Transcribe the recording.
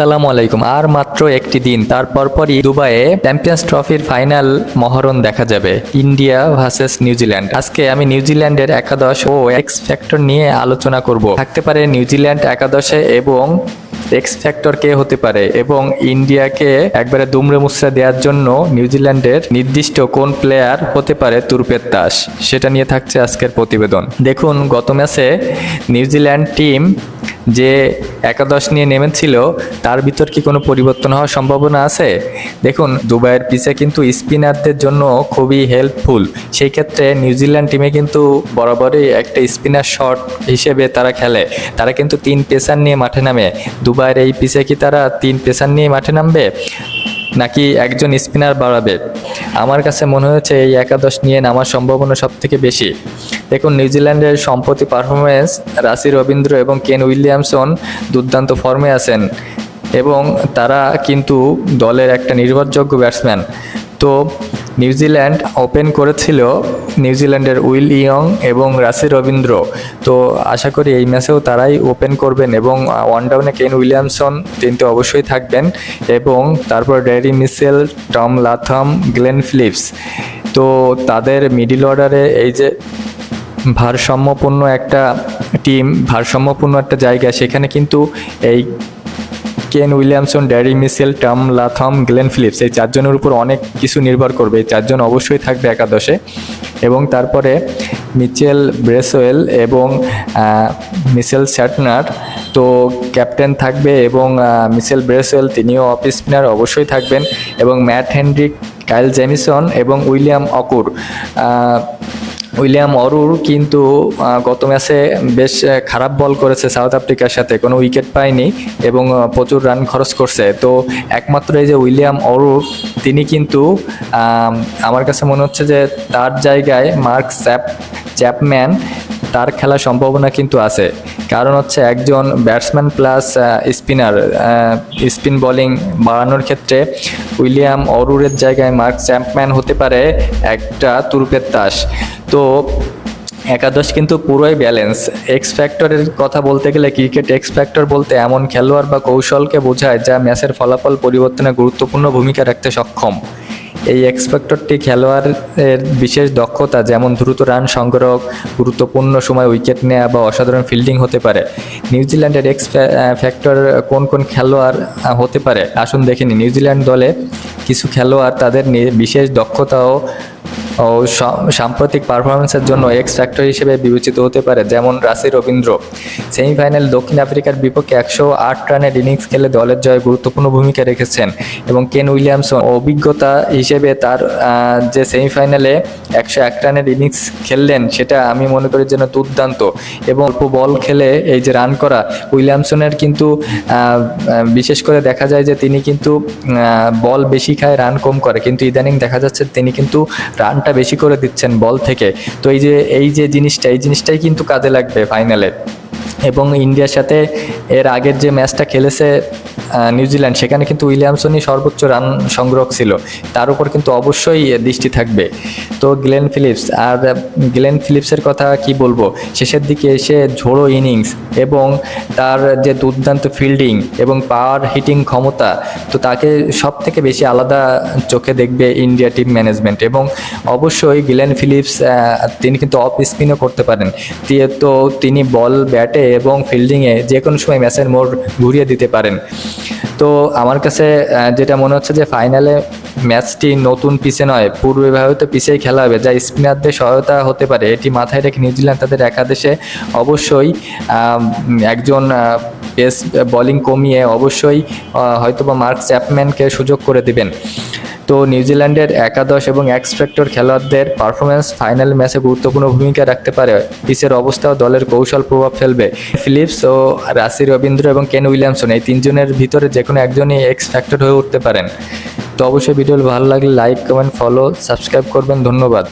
আসসালামু আলাইকুম। আর মাত্র একটি দিন, তারপর পরই দুবাইয়ে চ্যাম্পিয়ন্স ট্রফির ফাইনাল মহরণ দেখা যাবে, ইন্ডিয়া ভার্সেস নিউজিল্যান্ড। আজকে আমি নিউজিল্যান্ডের একাদশ ও এক্স ফ্যাক্টর নিয়ে আলোচনা করব। থাকতে পারে নিউজিল্যান্ড একাদশে এবং এক্স ফ্যাক্টর কে হতে পারে, এবং ইন্ডিয়াকে একবারে দুমড়ে মুচড়ে দেওয়ার জন্য নিউজিল্যান্ডের নির্দিষ্ট কোন প্লেয়ার হতে পারে তুরপের তাস, সেটা নিয়ে থাকছে আজকের প্রতিবেদন। দেখুন, গত ম্যাচে নিউজিল্যান্ড টিম যে একাদশ নিয়ে নেমেছিল তার ভিতর কি কোনো পরিবর্তন হওয়ার সম্ভাবনা আছে? দেখুন, দুবাইয়ের পিচে কিন্তু স্পিনারদের জন্য খুবই হেল্পফুল। সেই ক্ষেত্রে নিউজিল্যান্ড টিমে কিন্তু বরাবরই একটা স্পিনার শট হিসেবে তারা খেলে। তারা কিন্তু 3 পেসার নিয়ে মাঠে নামে। দুবাইয়ের এই পিচে কি তারা 3 পেসার নিয়ে মাঠে নামবে, নাকি একজন স্পিনার বাড়াবে? আমার কাছে মনে হয়েছে এই একাদশ নিয়ে নামার সম্ভাবনা সব থেকে বেশি। দেখুন, নিউজিল্যান্ডের সম্প্রতি পারফরমেন্স, রাসি রবীন্দ্র এবং কেন উইলিয়ামসন দুর্দান্ত ফর্মে আছেন এবং তারা কিন্তু দলের একটা নির্ভরযোগ্য ব্যাটসম্যান। তো নিউজিল্যান্ড ওপেন করেছিল নিউজিল্যান্ডের উইল ইয়ং এবং রাসি রবীন্দ্র। তো আশা করি এই ম্যাচেও তারাই ওপেন করবেন এবং ওয়ান ডাউনে কেন উইলিয়ামসন তিনটে অবশ্যই থাকবেন, এবং তারপর ড্যারি মিচেল, টম লাথম, গ্লেন ফিলিপস। তো তাদের মিডল অর্ডারে এই যে ভারসাম্যপূর্ণ একটা টিম, ভারসাম্যপূর্ণ একটা জায়গা, সেখানে কিন্তু এই Kane Williamson, ড্যারি Mitchell, Tom লাথম, Glenn Phillips, এই 4 জনের উপর অনেক কিছু নির্ভর করবে। এই 4 জন অবশ্যই থাকবে একাদশে। এবং তারপরে মিচেল ব্রেসওয়েল এবং মিচেল স্যাটনার তো ক্যাপ্টেন থাকবে, এবং মিচেল ব্রেসওয়েল তিনিও অফ স্পিনার অবশ্যই থাকবেন, এবং ম্যাট হেনরিক, কাইল জেমিসন এবং উইলিয়াম অরুর কিন্তু গত ম্যাচে বেশ খারাপ বল করেছে সাউথ আফ্রিকার সাথে, কোনো উইকেট পায়নি এবং প্রচুর রান খরচ করছে। তো একমাত্র এই যে উইলিয়াম অরুর, তিনি কিন্তু আমার কাছে মনে হচ্ছে যে তার জায়গায় মার্ক চ্যাপম্যান তার খেলার সম্ভাবনা কিন্তু আছে। কারণ হচ্ছে একজন batsman plus spinner, spin bowling বাড়ানোর ক্ষেত্রে উইলিয়াম অরুরের জায়গায় মার্ক চ্যাপম্যান হতে পারে একটা তুরপের তাস। তো একাদশ কিন্তু পুরোই ব্যালেন্স। এক্স ফ্যাক্টরের কথা বলতে গেলে, ক্রিকেট এক্স ফ্যাক্টর বলতে এমন খেলোয়াড় বা কৌশলকে বোঝায় যা ম্যাচের ফলাফল পরিবর্তনে গুরুত্বপূর্ণ ভূমিকা রাখতে সক্ষম। এই এক্স ফ্যাক্টরটি খেলোয়াড়ের বিশেষ দক্ষতা, যেমন দ্রুত রান সংগ্রহ, গুরুত্বপূর্ণ সময় উইকেট নেওয়া বা অসাধারণ ফিল্ডিং হতে পারে। নিউজিল্যান্ডের এক্স ফ্যাক্টর কোন কোন খেলোয়াড় হতে পারে আসুন দেখে নিই। নিউজিল্যান্ড দলে কিছু খেলোয়াড় তাদের বিশেষ দক্ষতা ও সাম্প্রতিক পারফরমেন্সের জন্য এক্স ফ্যাক্টর হিসেবে বিবেচিত হতে পারে, যেমন রাসি রবীন্দ্র সেমিফাইনাল দক্ষিণ আফ্রিকার বিপক্ষে 108 রানের ইনিংস খেলে দলের জয়ে গুরুত্বপূর্ণ ভূমিকা রেখেছেন, এবং কেন উইলিয়ামসন অভিজ্ঞতা হিসেবে তার যে সেমিফাইনালে 101 রানের ইনিংস খেললেন সেটা আমি মনে করি যেন দুর্দান্ত, এবং অল্প বল খেলে এই যে রান করা। উইলিয়ামসনের কিন্তু বিশেষ করে দেখা যায় যে তিনি কিন্তু বল বেশি খায়, রান কম করে, কিন্তু ইদানিং দেখা যাচ্ছে তিনি কিন্তু রানটা বেশি করে দিচ্ছেন বল থেকে। তো এই যে জিনিসটাই কিন্তু কাজে লাগবে ফাইনালে। এবং ইন্ডিয়ার সাথে এর আগের যে ম্যাচটা খেলেছে নিউজিল্যান্ড, সেখানে কিন্তু উইলিয়ামসনই সর্বোচ্চ রান সংগ্রহ ছিল, তার উপর কিন্তু অবশ্যই দৃষ্টি থাকবে। তো গ্লেন ফিলিপসের কথা কি বলবো, শেষের দিকে এসে ঝোড়ো ইনিংস এবং তার যে দুর্দান্ত ফিল্ডিং এবং পাওয়ার হিটিং ক্ষমতা, তো তাকে সব থেকে বেশি আলাদা চোখে দেখবে ইন্ডিয়া টিম ম্যানেজমেন্ট। এবং অবশ্যই গ্লেন ফিলিপস তিনি কিন্তু অফ স্পিনও করতে পারেন। তো তিনি বল, ব্যাটে এবং ফিল্ডিংয়ে যে কোনো সময় ম্যাচের মোড় ঘুরিয়ে দিতে পারেন। তো আমার কাছে যেটা মনে হচ্ছে যে ফাইনালে ম্যাচটি নতুন পিচে নয়, পূর্বে ব্যবহৃত পিচেই খেলা হবে, যা স্পিনারদের সহায়তা হতে পারে। এটি মাথায় রেখে নিউজিল্যান্ড তাদের একাদশে অবশ্যই একজন পেস বোলিং কমিয়ে অবশ্যই হয়তোবা মার্ক চ্যাপম্যানকে সুযোগ করে দিবেন। তো নিউজিল্যান্ডের একাদশ এবং এক্স ফ্যাক্টর খেলোয়াড়দের পারফরমেন্স ফাইনাল ম্যাচে গুরুত্বপূর্ণ ভূমিকা রাখতে পারে। পিচের অবস্থাও দলের কৌশল প্রভাব ফেলবে। ফিলিপস ও রাসি রবীন্দ্র এবং কেন উইলিয়ামসন, এই 3 জনের ভিতরে যে কোনো একজনই এক্স ফ্যাক্টর হয়ে উঠতে পারেন। তো অবশ্যই ভিডিও ভালো লাগলে লাইক, কমেন্ট, ফলো, সাবস্ক্রাইব করবেন। ধন্যবাদ।